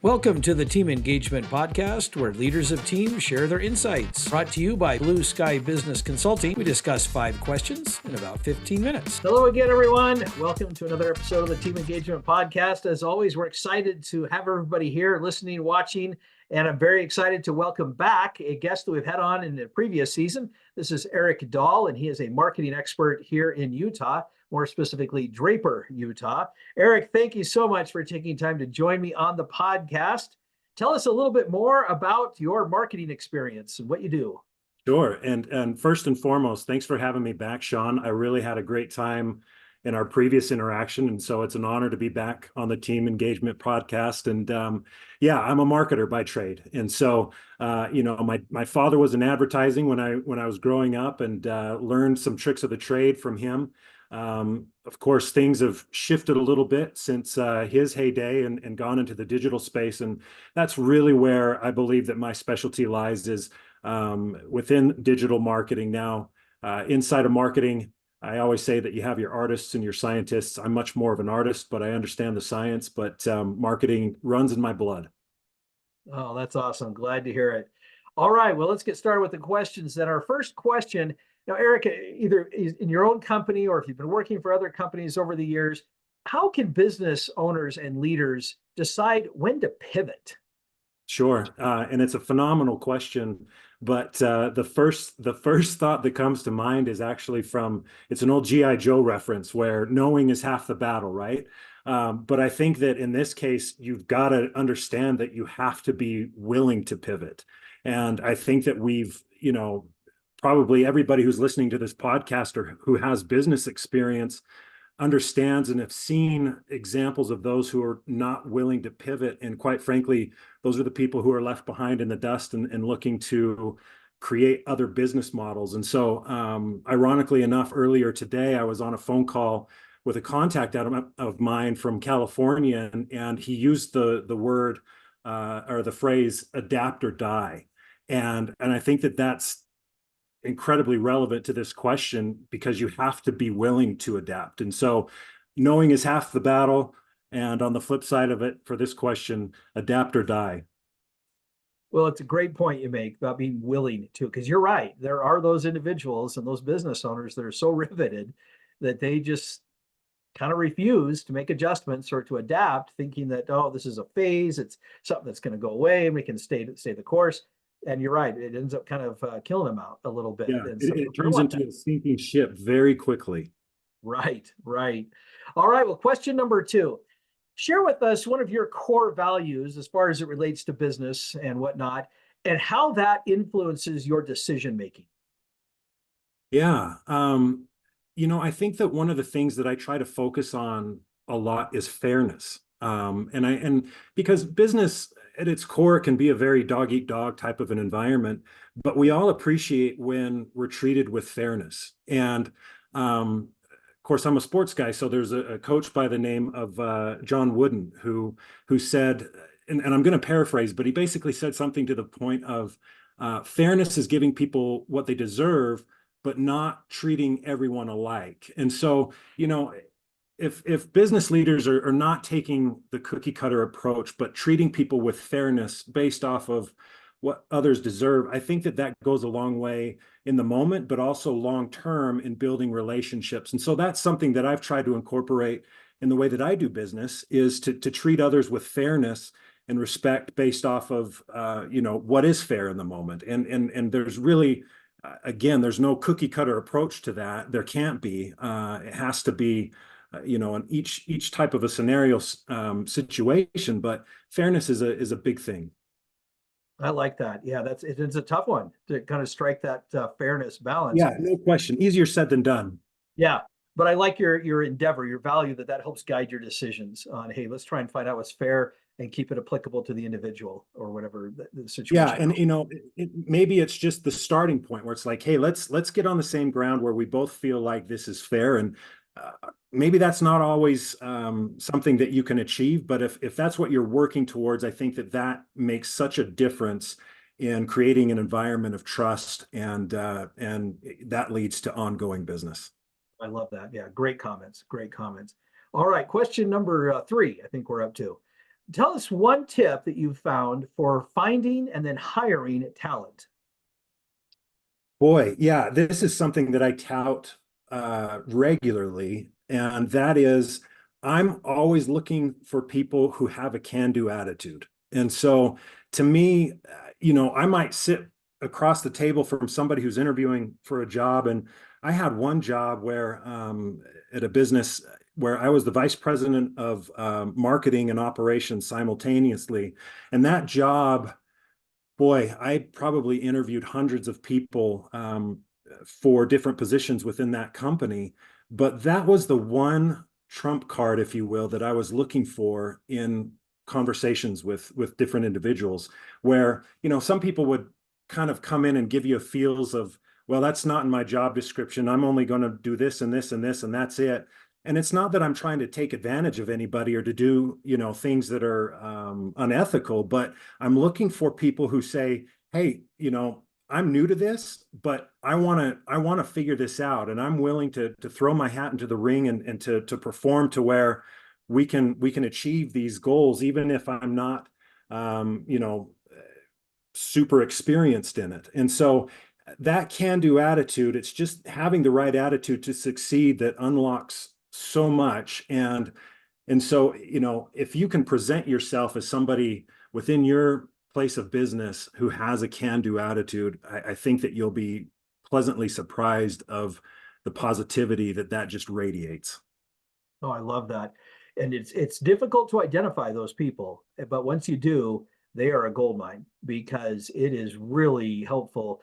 Welcome to the Team Engagement Podcast, where leaders of teams share their insights. Brought to you by Blue Sky Business Consulting. We discuss 5 questions in about 15 minutes. Hello again, everyone. Welcome to another episode of the Team Engagement Podcast. As always, we're excited to have everybody here listening, watching, and I'm very excited to welcome back a guest that we've had on in the previous season. This is Eric Dahl, and he is a marketing expert here in Utah, more specifically Draper, Utah. Eric, thank you so much for taking time to join me on the podcast. Tell us a little bit more about your marketing experience and what you do. Sure. And first and foremost, thanks for having me back, Sean. I really had a great time in our previous interaction. And so it's an honor to be back on the Team Engagement Podcast. And yeah, I'm a marketer by trade. And so, my father was in advertising when I was growing up, and learned some tricks of the trade from him. Of course, things have shifted a little bit since his heyday and gone into the digital space. And that's really where I believe that my specialty lies, is within digital marketing. Now, inside of marketing, I always say that you have your artists and your scientists. I'm much more of an artist, but I understand the science, but marketing runs in my blood. Oh, that's awesome. Glad to hear it. All right, well, let's get started with the questions. Then our first question. Now, Eric, either in your own company or if you've been working for other companies over the years, how can business owners and leaders decide when to pivot? Sure, and it's a phenomenal question. But the first thought that comes to mind is actually it's an old G.I. Joe reference where knowing is half the battle, right? But I think that in this case, you've got to understand that you have to be willing to pivot. And I think that we've, probably everybody who's listening to this podcast or who has business experience understands and have seen examples of those who are not willing to pivot. And quite frankly, those are the people who are left behind in the dust and looking to create other business models. And so, ironically enough, earlier today, I was on a phone call with a contact of mine from California, and he used the word or the phrase adapt or die. And I think that that's incredibly relevant to this question, because you have to be willing to adapt. And so knowing is half the battle. And on the flip side of it, for this question, adapt or die. Well, it's a great point you make about being willing to, because you're right. There are those individuals and those business owners that are so riveted that they just kind of refuse to make adjustments or to adapt, thinking that, oh, this is a phase. It's something that's going to go away and we can stay the course. And you're right, it ends up kind of killing them out a little bit. Yeah, it turns into a sinking ship very quickly. Right. All right, well, question number 2. Share with us one of your core values as far as it relates to business and whatnot, and how that influences your decision-making. Yeah, I think that one of the things that I try to focus on a lot is fairness. And because business at its core, it can be a very dog eat dog type of an environment, but we all appreciate when we're treated with fairness. And of course, I'm a sports guy, so there's a coach by the name of John Wooden who said, and I'm going to paraphrase, but he basically said something to the point of fairness is giving people what they deserve, but not treating everyone alike. And so, if business leaders are not taking the cookie cutter approach, but treating people with fairness based off of what others deserve, I think that goes a long way in the moment, but also long term in building relationships. And so that's something that I've tried to incorporate in the way that I do business, is to treat others with fairness and respect based off of what is fair in the moment. And there's really, again, there's no cookie cutter approach to that. There can't be. It has to be in each type of a scenario situation, but fairness is a big thing. I like that. Yeah, it's a tough one to kind of strike that fairness balance. Yeah, no question. Easier said than done. Yeah, but I like your endeavor, your value that helps guide your decisions on, hey, let's try and find out what's fair and keep it applicable to the individual or whatever the situation. Yeah, and maybe it's just the starting point where it's like, hey, let's get on the same ground where we both feel like this is fair. And maybe that's not always something that you can achieve, but if that's what you're working towards, I think that makes such a difference in creating an environment of trust, and that leads to ongoing business. I love that. Yeah, great comments. All right, question number 3, I think we're up to. Tell us one tip that you've found for finding and then hiring talent. Boy, yeah, this is something that I tout regularly, and that is I'm always looking for people who have a can-do attitude. And so to me, I might sit across the table from somebody who's interviewing for a job, and I had one job where at a business where I was the vice president of marketing and operations simultaneously, and that job, boy, I probably interviewed hundreds of people for different positions within that company. But that was the one trump card, if you will, that I was looking for in conversations with different individuals, where, some people would kind of come in and give you a feels of, well, that's not in my job description. I'm only going to do this and this and this, and that's it. And it's not that I'm trying to take advantage of anybody or to do, things that are unethical, but I'm looking for people who say, hey, I'm new to this, but I want to figure this out, and I'm willing to throw my hat into the ring and to perform to where we can achieve these goals, even if I'm not, super experienced in it. And so that can-do attitude, it's just having the right attitude to succeed that unlocks so much. And so, if you can present yourself as somebody within your place of business who has a can-do attitude, I think that you'll be pleasantly surprised of the positivity that just radiates. Oh, I love that. And it's difficult to identify those people, but once you do, they are a gold mine, because it is really helpful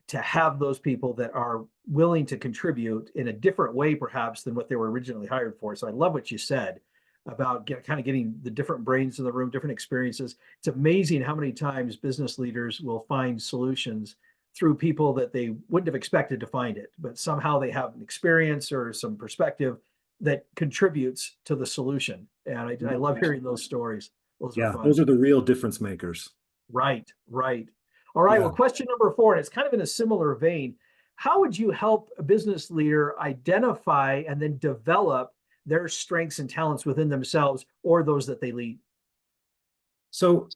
to have those people that are willing to contribute in a different way, perhaps, than what they were originally hired for. So I love what you said about kind of getting the different brains in the room, different experiences. It's amazing how many times business leaders will find solutions through people that they wouldn't have expected to find it, but somehow they have an experience or some perspective that contributes to the solution. And I love hearing those stories. Those are fun. Those are the real difference makers. Right. All right. Yeah. Well, question number 4, and it's kind of in a similar vein. How would you help a business leader identify and then develop their strengths and talents within themselves or those that they lead? So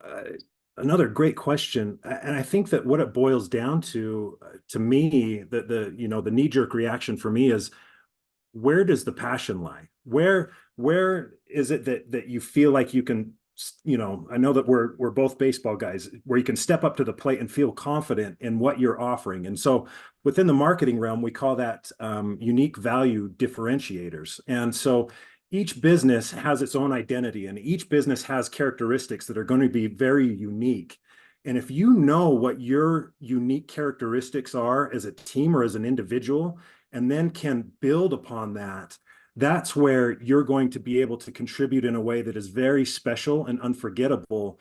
another great question, and I think that what it boils down to me, the knee-jerk reaction for me is, where does the passion lie? Where is it that you feel like you can, I know that we're both baseball guys, where you can step up to the plate and feel confident in what you're offering. And so within the marketing realm, we call that unique value differentiators. And so each business has its own identity, and each business has characteristics that are going to be very unique. And if you know what your unique characteristics are as a team or as an individual, and then can build upon that, that's where you're going to be able to contribute in a way that is very special and unforgettable,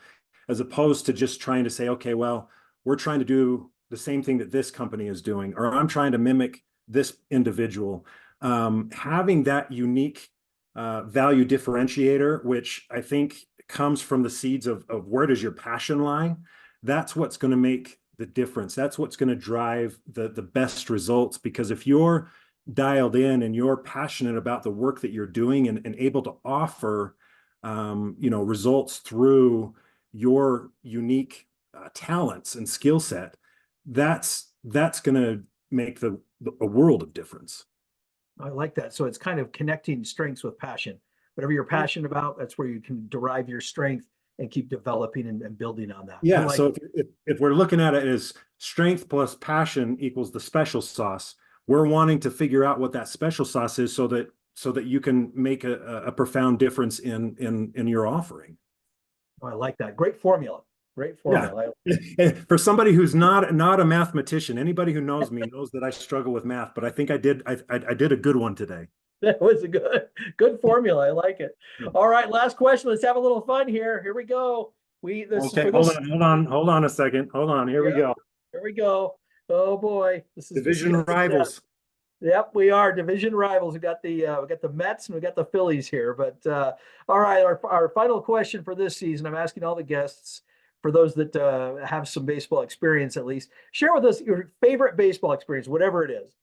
as opposed to just trying to say, okay, well, we're trying to do the same thing that this company is doing, or I'm trying to mimic this individual. Having that unique value differentiator, which I think comes from the seeds of where does your passion lie, that's what's going to make the difference. That's what's going to drive the best results. Because if you're dialed in and you're passionate about the work that you're doing and able to offer results through your unique talents and skill set, that's going to make a world of difference. I like that. So it's kind of connecting strengths with passion. Whatever you're passionate about, that's where you can derive your strength and keep developing and building on that. Yeah. So if we're looking at it as strength plus passion equals the special sauce, we're wanting to figure out what that special sauce is so that you can make a profound difference in your offering. Oh, I like that. Great formula. Great formula. Yeah. For somebody who's not a mathematician, anybody who knows me knows that I struggle with math, but I think I did a good one today. That was a good formula. I like it. All right, last question. Let's have a little fun here. Here we go. Hold on a second. Hold on. Here we go. Here we go. Oh boy, this is division rivals. Yep, we are division rivals. We got the Mets and we got the Phillies here. But all right, our final question for this season. I'm asking all the guests, for those that have some baseball experience at least, share with us your favorite baseball experience, whatever it is.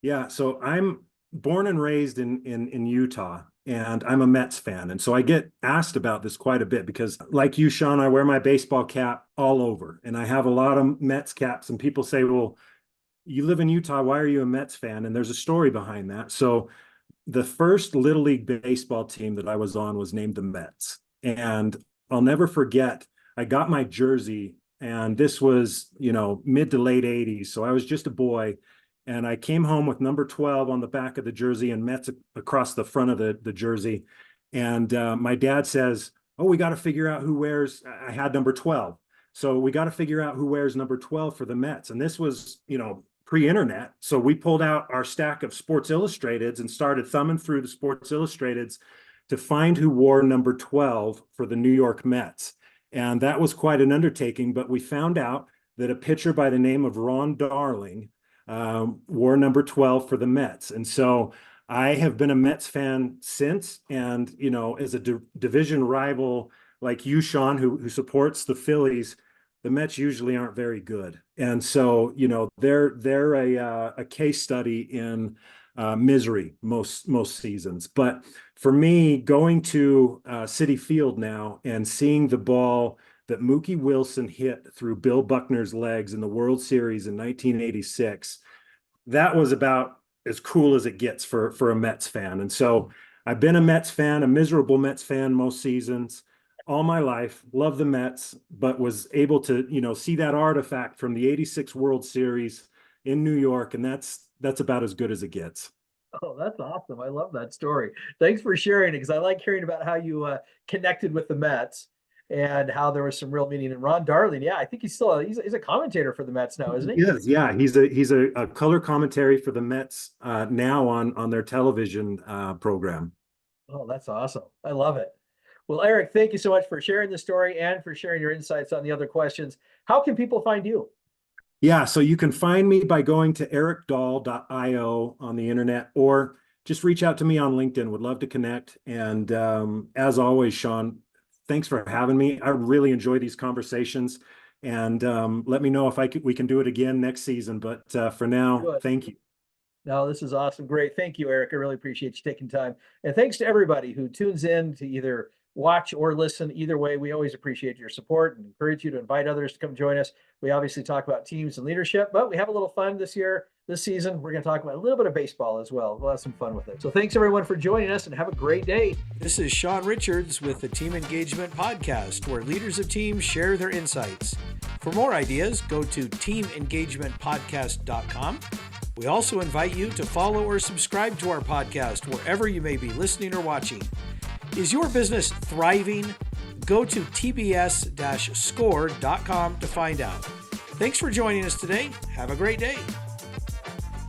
Yeah, so I'm born and raised in Utah, and I'm a Mets fan. And so I get asked about this quite a bit because, like you, Sean, I wear my baseball cap all over, and I have a lot of Mets caps. And people say, well, you live in Utah, why are you a Mets fan? And there's a story behind that. So the first Little League baseball team that I was on was named the Mets. And I'll never forget, I got my jersey, and this was, mid to late 80s. So I was just a boy. And I came home with number 12 on the back of the jersey and Mets across the front of the jersey. And my dad says, oh, we got to figure out who wears, I had number 12. So we got to figure out who wears number 12 for the Mets. And this was, pre-internet. So we pulled out our stack of Sports Illustrateds and started thumbing through the Sports Illustrateds to find who wore number 12 for the New York Mets. And that was quite an undertaking, but we found out that a pitcher by the name of Ron Darling wore number 12 for the Mets. And so I have been a Mets fan since. And, as a division rival like you, Sean, who supports the Phillies, the Mets usually aren't very good. And so, they're a case study in misery most seasons. But for me, going to Citi Field now and seeing the ball that Mookie Wilson hit through Bill Buckner's legs in the World Series in 1986, that was about as cool as it gets for a Mets fan. And so I've been a Mets fan, a miserable Mets fan most seasons, all my life, love the Mets, but was able to, see that artifact from the 86 World Series in New York. And that's about as good as it gets. Oh, that's awesome. I love that story. Thanks for sharing it, because I like hearing about how you connected with the Mets and how there was some real meaning. And Ron Darling, yeah, I think he's still he's a commentator for the Mets now, isn't he? Yes, yeah. He's a color commentary for the Mets now on their television program. Oh, that's awesome. I love it. Well, Eric, thank you so much for sharing the story and for sharing your insights on the other questions. How can people find you? Yeah, so you can find me by going to ericdahl.io on the internet, or just reach out to me on LinkedIn. Would love to connect. And as always, Sean, thanks for having me. I really enjoy these conversations, and let me know if we can do it again next season. But for now, thank you. No, this is awesome. Great. Thank you, Eric. I really appreciate you taking time. And thanks to everybody who tunes in to either watch or listen. Either way, we always appreciate your support and encourage you to invite others to come join us. We obviously talk about teams and leadership, but we have a little fun this season. We're going to talk about a little bit of baseball as well. We'll have some fun with it. So thanks everyone for joining us, and have a great day. This is Sean Richards with the Team Engagement Podcast, where leaders of teams share their insights. For more ideas, go to teamengagementpodcast.com. We also invite you to follow or subscribe to our podcast wherever you may be listening or watching. Is your business thriving? Go to tbs-score.com to find out. Thanks for joining us today. Have a great day.